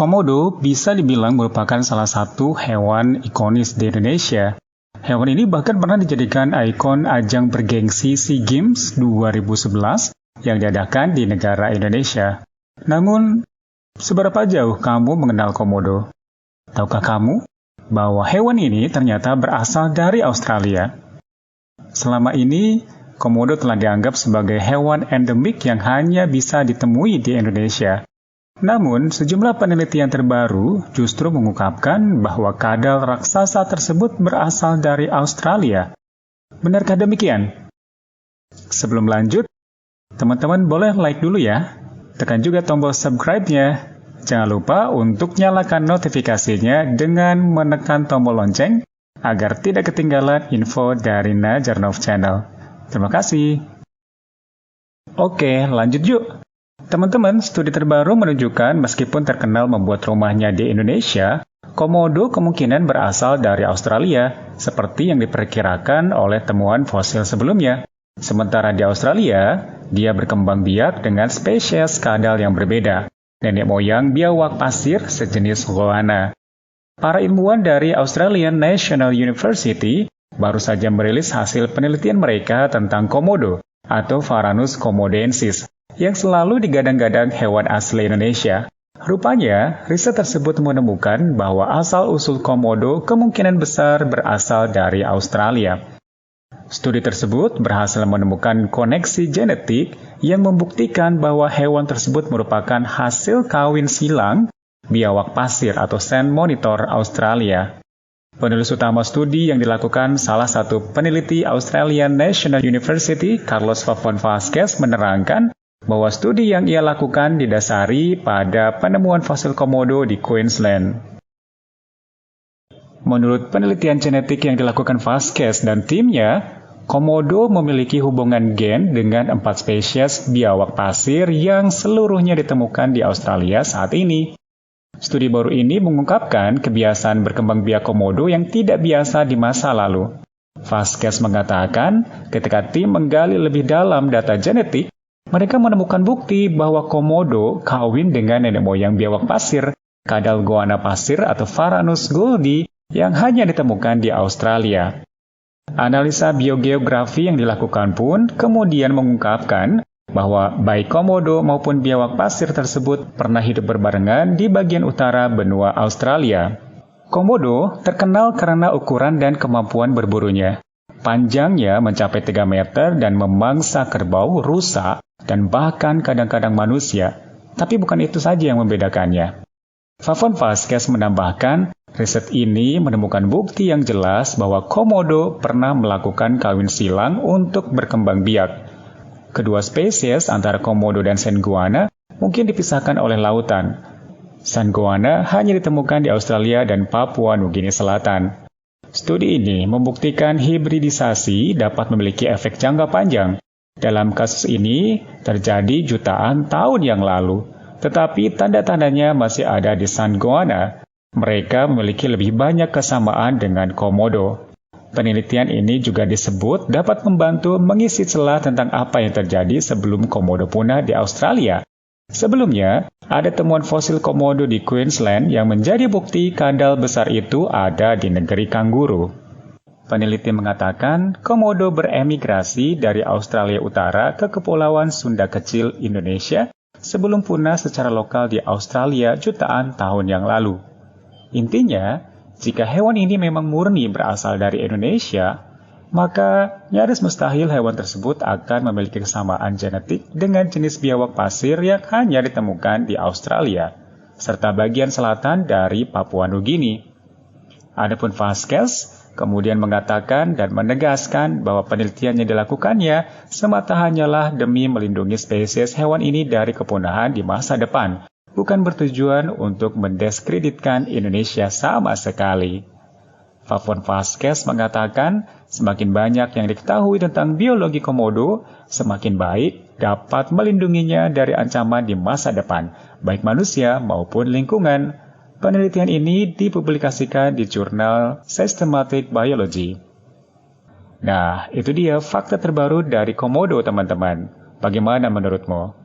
Komodo bisa dibilang merupakan salah satu hewan ikonis di Indonesia. Hewan ini bahkan pernah dijadikan ikon ajang bergengsi SEA Games 2011 yang diadakan di negara Indonesia. Namun, seberapa jauh kamu mengenal Komodo? Tahukah kamu bahwa hewan ini ternyata berasal dari Australia? Selama ini, Komodo telah dianggap sebagai hewan endemik yang hanya bisa ditemui di Indonesia. Namun, sejumlah penelitian terbaru justru mengungkapkan bahwa kadal raksasa tersebut berasal dari Australia. Benarkah demikian? Sebelum lanjut, teman-teman boleh like dulu ya. Tekan juga tombol subscribe-nya. Jangan lupa untuk nyalakan notifikasinya dengan menekan tombol lonceng agar tidak ketinggalan info dari Najarnov Channel. Terima kasih. Oke, lanjut yuk. Teman-teman, studi terbaru menunjukkan meskipun terkenal membuat rumahnya di Indonesia, Komodo kemungkinan berasal dari Australia, seperti yang diperkirakan oleh temuan fosil sebelumnya. Sementara di Australia, dia berkembang biak dengan spesies kadal yang berbeda, nenek moyang biawak pasir sejenis goanna. Para ilmuwan dari Australian National University baru saja merilis hasil penelitian mereka tentang Komodo atau Varanus komodensis, yang selalu digadang-gadang hewan asli Indonesia. Rupanya, riset tersebut menemukan bahwa asal-usul Komodo kemungkinan besar berasal dari Australia. Studi tersebut berhasil menemukan koneksi genetik yang membuktikan bahwa hewan tersebut merupakan hasil kawin silang biawak pasir atau sand monitor Australia. Penulis utama studi yang dilakukan salah satu peneliti Australian National University, Carlos Pavón Vázquez, menerangkan bahwa studi yang ia lakukan didasari pada penemuan fosil Komodo di Queensland. Menurut penelitian genetik yang dilakukan Vázquez dan timnya, Komodo memiliki hubungan gen dengan 4 spesies biawak pasir yang seluruhnya ditemukan di Australia saat ini. Studi baru ini mengungkapkan kebiasaan berkembang biak Komodo yang tidak biasa di masa lalu. Vázquez mengatakan, ketika tim menggali lebih dalam data genetik, mereka menemukan bukti bahwa Komodo kawin dengan nenek moyang biawak pasir, kadal goanna pasir atau Varanus goldii yang hanya ditemukan di Australia. Analisa biogeografi yang dilakukan pun kemudian mengungkapkan bahwa baik Komodo maupun biawak pasir tersebut pernah hidup berbarengan di bagian utara benua Australia. Komodo terkenal karena ukuran dan kemampuan berburunya. Panjangnya mencapai 3 meter dan memangsa kerbau, rusa, dan bahkan kadang-kadang manusia. Tapi bukan itu saja yang membedakannya. Pavón Vázquez menambahkan, riset ini menemukan bukti yang jelas bahwa Komodo pernah melakukan kawin silang untuk berkembang biak. Kedua spesies antara Komodo dan sand goanna mungkin dipisahkan oleh lautan. Sand goanna hanya ditemukan di Australia dan Papua Nugini Selatan. Studi ini membuktikan hibridisasi dapat memiliki efek jangka panjang. Dalam kasus ini terjadi jutaan tahun yang lalu, tetapi tanda-tandanya masih ada di sand goanna. Mereka memiliki lebih banyak kesamaan dengan Komodo. Penelitian ini juga disebut dapat membantu mengisi celah tentang apa yang terjadi sebelum Komodo punah di Australia. Sebelumnya, ada temuan fosil Komodo di Queensland yang menjadi bukti kadal besar itu ada di negeri kanguru. Peneliti mengatakan Komodo beremigrasi dari Australia Utara ke Kepulauan Sunda Kecil, Indonesia, sebelum punah secara lokal di Australia jutaan tahun yang lalu. Intinya, jika hewan ini memang murni berasal dari Indonesia, maka nyaris mustahil hewan tersebut akan memiliki kesamaan genetik dengan jenis biawak pasir yang hanya ditemukan di Australia, serta bagian selatan dari Papua Nugini. Adapun Vázquez kemudian mengatakan dan menegaskan bahwa penelitian yang dilakukannya semata hanyalah demi melindungi spesies hewan ini dari kepunahan di masa depan, bukan bertujuan untuk mendiskreditkan Indonesia sama sekali. Pavón Vázquez mengatakan, semakin banyak yang diketahui tentang biologi Komodo, semakin baik dapat melindunginya dari ancaman di masa depan, baik manusia maupun lingkungan. Penelitian ini dipublikasikan di jurnal Systematic Biology. Nah, itu dia fakta terbaru dari Komodo, teman-teman. Bagaimana menurutmu?